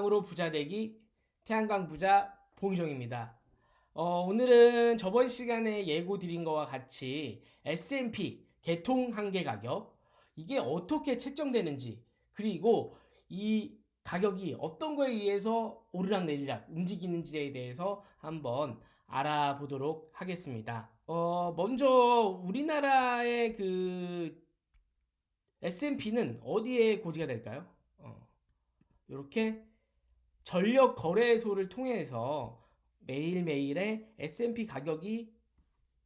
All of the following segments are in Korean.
으로 부자 되기 태양광 부자 봉희정입니다. 오늘은 저번 시간에 예고 드린 거와 같이 S&P 개통 한계 가격 이게 어떻게 책정되는지 그리고 이 가격이 어떤 거에 의해서 오르락내리락 움직이는지에 대해서 한번 알아보도록 하겠습니다. 먼저 우리나라의 그 S&P는 어디에 고지가 될까요? 이렇게 전력 거래소를 통해서 매일매일의 S&P 가격이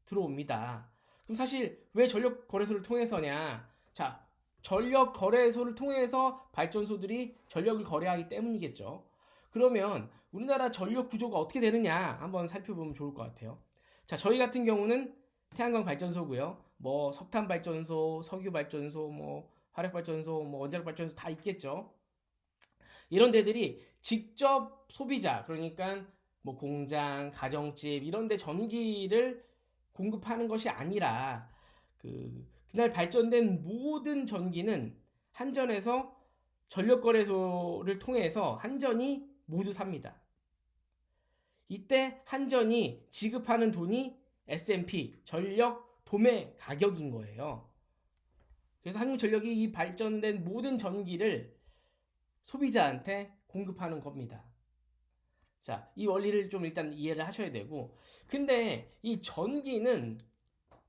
들어옵니다. 그럼 사실 왜 전력 거래소를 통해서냐? 자, 전력 거래소를 통해서 발전소들이 전력을 거래하기 때문이겠죠. 그러면 우리나라 전력 구조가 어떻게 되느냐 한번 살펴보면 좋을 것 같아요. 자, 저희 같은 경우는 태양광 발전소고요. 뭐 석탄 발전소, 석유 발전소, 뭐 화력 발전소, 뭐 원자력 발전소 다 있겠죠. 이런 데들이 직접 소비자, 그러니까 뭐 공장, 가정집 이런 데 전기를 공급하는 것이 아니라 그날 발전된 모든 전기는 한전에서 전력거래소를 통해서 한전이 모두 삽니다. 이때 한전이 지급하는 돈이 S&P 전력 도매 가격인 거예요. 그래서 한국전력이 이 발전된 모든 전기를 소비자한테 공급하는 겁니다. 자, 이 원리를 좀 일단 이해를 하셔야 되고, 근데 이 전기는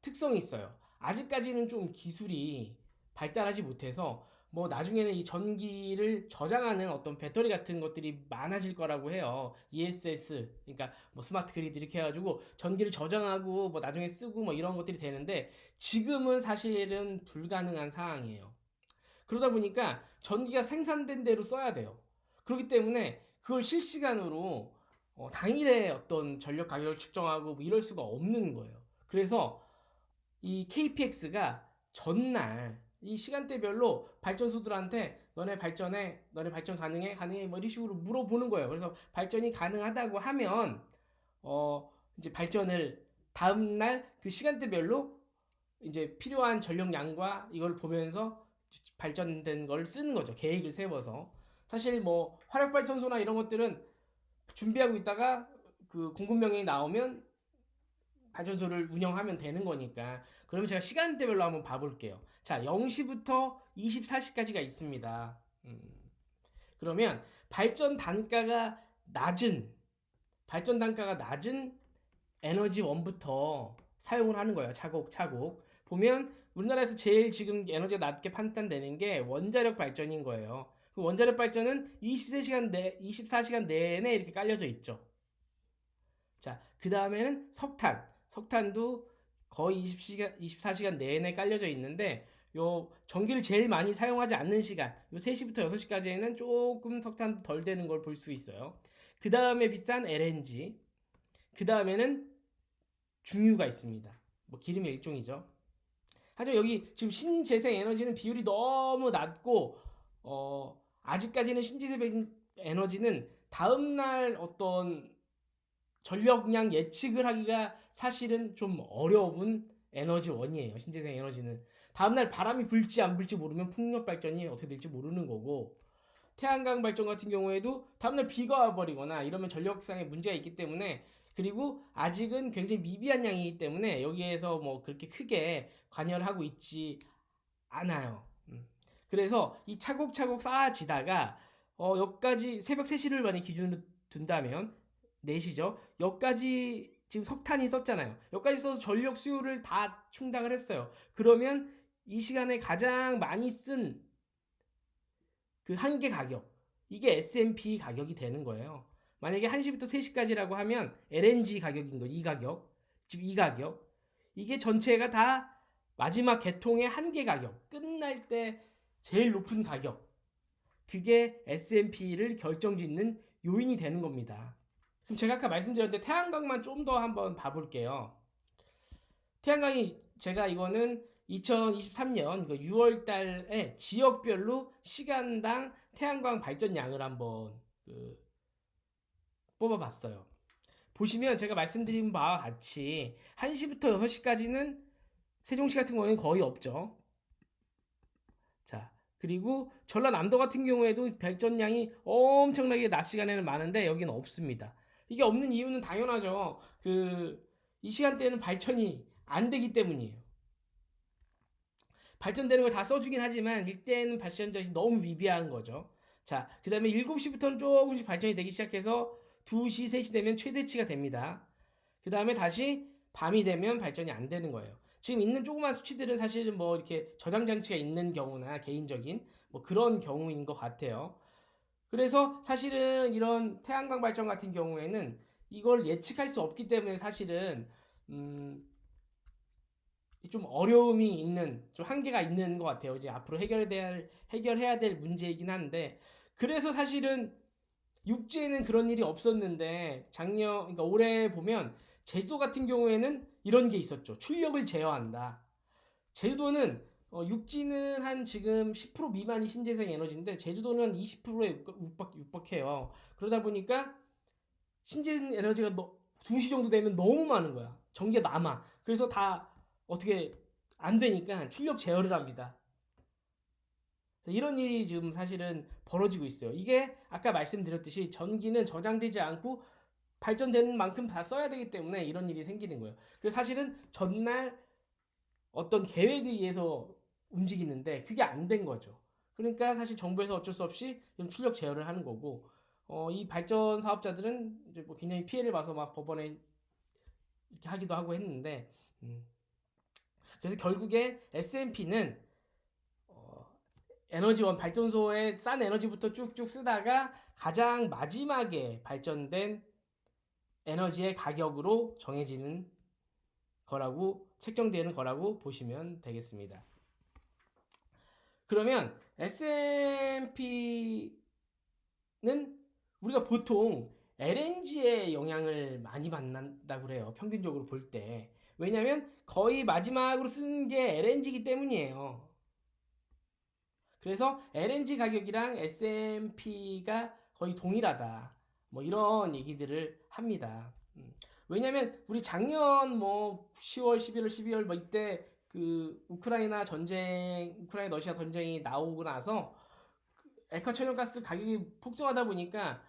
특성이 있어요. 아직까지는 좀 기술이 발달하지 못해서 뭐 나중에는 이 전기를 저장하는 어떤 배터리 같은 것들이 많아질 거라고 해요. ESS, 그러니까 뭐 스마트 그리드 이렇게 해가지고 전기를 저장하고 뭐 나중에 쓰고 뭐 이런 것들이 되는데 지금은 사실은 불가능한 상황이에요. 그러다 보니까 전기가 생산된 대로 써야 돼요. 그렇기 때문에 그걸 실시간으로 당일에 어떤 전력 가격을 측정하고 뭐 이럴 수가 없는 거예요. 그래서 이 KPX가 전날 이 시간대별로 발전소들한테 너네 발전 가능해 뭐 이런 식으로 물어보는 거예요. 그래서 발전이 가능하다고 하면 이제 발전을 다음날 그 시간대별로 이제 필요한 전력량과 이걸 보면서 발전된 걸 쓰는 거죠. 계획을 세워서. 사실 뭐 화력발전소나 이런 것들은 준비하고 있다가 그 공급명령이 나오면 발전소를 운영하면 되는 거니까. 그러면 제가 시간대별로 한번 봐볼게요. 자, 0시부터 24시까지가 있습니다. 그러면 발전 단가가 낮은 에너지원부터 사용을 하는 거예요. 차곡차곡. 보면 우리나라에서 제일 지금 에너지가 낮게 판단되는 게 원자력 발전인 거예요. 그 원자력 발전은 24시간 내내 이렇게 깔려져 있죠. 자, 그 다음에는 석탄. 석탄도 거의 24시간 내내 깔려져 있는데, 요 전기를 제일 많이 사용하지 않는 시간, 요 3시부터 6시까지는 조금 석탄도 덜 되는 걸 볼 수 있어요. 그 다음에 비싼 LNG. 그 다음에는 중유가 있습니다. 뭐 기름의 일종이죠. 하지만 여기 지금 신재생 에너지는 비율이 너무 낮고 아직까지는 신재생 에너지는 다음날 어떤 전력량 예측을 하기가 사실은 좀 어려운 에너지원이에요. 신재생 에너지는 다음날 바람이 불지 안 불지 모르면 풍력 발전이 어떻게 될지 모르는 거고, 태양광 발전 같은 경우에도 다음날 비가 와버리거나 이러면 전력상의 문제가 있기 때문에, 그리고 아직은 굉장히 미비한 양이기 때문에 여기에서 뭐 그렇게 크게 관여를 하고 있지 않아요. 그래서 이 차곡차곡 쌓아지다가 여기까지 새벽 3시를 만약 기준으로 둔다면 4시죠. 여기까지 지금 석탄이 썼잖아요. 여기까지 써서 전력 수요를 다 충당을 했어요. 그러면 이 시간에 가장 많이 쓴 그 한계 가격, 이게 S&P 가격이 되는 거예요. 만약에 1시부터 3시까지라고 하면 LNG 가격인 거예요. 이 가격. 지금 이 가격. 이게 전체가 다 마지막 개통의 한계 가격. 끝날 때 제일 높은 가격. 그게 S&P를 결정짓는 요인이 되는 겁니다. 그럼 제가 아까 말씀드렸는데 태양광만 좀 더 한번 봐볼게요. 태양광이 제가 이거는 2023년 6월 달에 지역별로 시간당 태양광 발전량을 한번 뽑아봤어요. 보시면 제가 말씀드린 바와 같이 1시부터 6시까지는 세종시 같은 경우에는 거의 없죠. 자, 그리고 전라남도 같은 경우에도 발전량이 엄청나게 낮 시간에는 많은데 여기는 없습니다. 이게 없는 이유는 당연하죠. 이 시간대에는 발전이 안 되기 때문이에요. 발전되는 걸 다 써주긴 하지만 이때는 발전량이 너무 미비한 거죠. 자, 그 다음에 7시부터는 조금씩 발전이 되기 시작해서 2시, 3시 되면 최대치가 됩니다. 그 다음에 다시 밤이 되면 발전이 안 되는 거예요. 지금 있는 조그만 수치들은 사실은 뭐 이렇게 저장 장치가 있는 경우나 개인적인 뭐 그런 경우인 것 같아요. 그래서 사실은 이런 태양광 발전 같은 경우에는 이걸 예측할 수 없기 때문에 사실은 좀 어려움이 있는, 좀 한계가 있는 것 같아요. 이제 앞으로 해결해야 될 문제이긴 한데, 그래서 사실은 육지에는 그런 일이 없었는데, 그러니까 올해 보면 제주도 같은 경우에는 이런 게 있었죠. 출력을 제어한다. 제주도는 육지는 한 지금 10% 미만이 신재생 에너지인데 제주도는 20%에 육박해요. 그러다 보니까 신재생 에너지가 2시 정도 되면 너무 많은 거야. 전기가 남아. 그래서 다 어떻게 안 되니까 출력 제어를 합니다. 이런 일이 지금 사실은 벌어지고 있어요. 이게 아까 말씀드렸듯이 전기는 저장되지 않고 발전되는 만큼 다 써야 되기 때문에 이런 일이 생기는 거예요. 그래서 사실은 전날 어떤 계획에 의해서 움직이는데 그게 안 된 거죠. 그러니까 사실 정부에서 어쩔 수 없이 이런 출력 제어를 하는 거고, 이 발전 사업자들은 이제 뭐 굉장히 피해를 봐서 막 법원에 이렇게 하기도 하고 했는데, 그래서 결국에 S&P는 에너지원 발전소에 싼 에너지부터 쭉쭉 쓰다가 가장 마지막에 발전된 에너지의 가격으로 정해지는 거라고, 책정되는 거라고 보시면 되겠습니다. 그러면 S&P는 우리가 보통 LNG의 영향을 많이 받는다고 그래요. 평균적으로 볼 때. 왜냐면 거의 마지막으로 쓰는 게 LNG이기 때문이에요. 그래서 LNG 가격이랑 S&P가 거의 동일하다. 뭐 이런 얘기들을 합니다. 왜냐면 우리 작년 뭐 10월, 11월, 12월 뭐 이때 우크라이나 러시아 전쟁이 나오고 나서 액화천연가스 가격이 폭등하다 보니까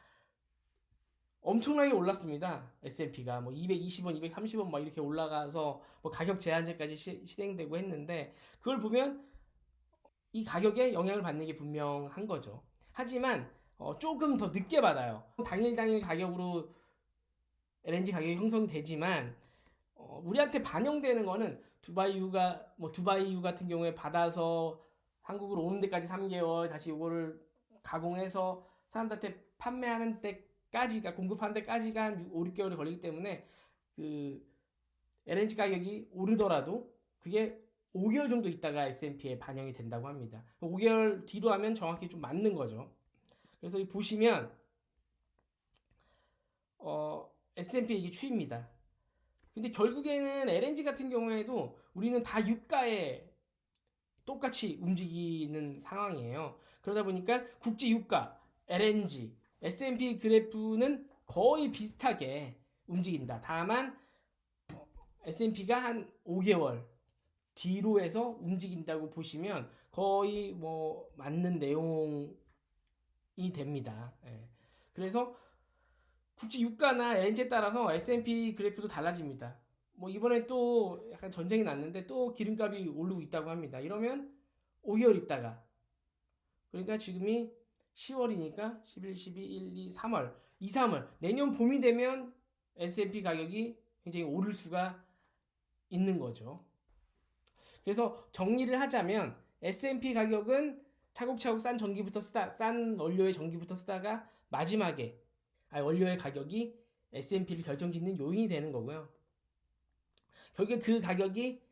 엄청나게 올랐습니다. S&P가 뭐 220원, 230원 막 이렇게 올라가서 뭐 가격 제한제까지 실행되고 했는데 그걸 보면 이 가격에 영향을 받는 게 분명한 거죠. 하지만 조금 더 늦게 받아요. 당일 가격으로 LNG 가격이 형성이 되지만 우리한테 반영되는 거는 두바이유 같은 경우에 받아서 한국으로 오는 데까지 3개월 다시 이거를 가공해서 사람들한테 판매하는 때까지가 그러니까 공급하는 데까지가 한 5, 6개월이 걸리기 때문에 그 LNG 가격이 오르더라도 그게 5개월 정도 있다가 S&P에 반영이 된다고 합니다. 5개월 뒤로 하면 정확히 좀 맞는 거죠. 그래서 보시면 S&P 이게 추입니다. 근데 결국에는 LNG 같은 경우에도 우리는 다 유가에 똑같이 움직이는 상황이에요. 그러다 보니까 국제 유가, LNG, S&P 그래프는 거의 비슷하게 움직인다. 다만 S&P가 한 5개월 뒤로 해서 움직인다고 보시면 거의 뭐 맞는 내용이 됩니다. 예. 그래서 국제 유가나 LNG에 따라서 S&P 그래프도 달라집니다. 뭐 이번에 또 약간 전쟁이 났는데 또 기름값이 오르고 있다고 합니다. 이러면 5개월 있다가, 그러니까 지금이 10월이니까 11, 12, 1, 2, 3월 2, 3월 내년 봄이 되면 S&P 가격이 굉장히 오를 수가 있는 거죠. 그래서 정리를 하자면 S&P 가격은 차곡차곡 싼 원료의 전기부터 쓰다가 마지막에 원료의 가격이 S&P를 결정짓는 요인이 되는 거고요. 결국에 그 가격이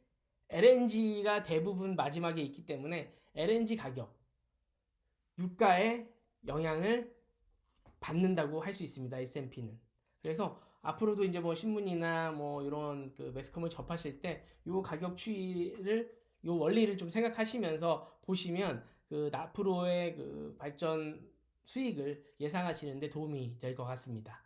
LNG가 대부분 마지막에 있기 때문에 LNG 가격, 유가에 영향을 받는다고 할 수 있습니다. S&P는. 그래서 앞으로도 이제 뭐 신문이나 뭐 이런 매스컴을 접하실 때 요 가격 추이를, 요 원리를 좀 생각하시면서 보시면 앞으로의 발전 수익을 예상하시는데 도움이 될 것 같습니다.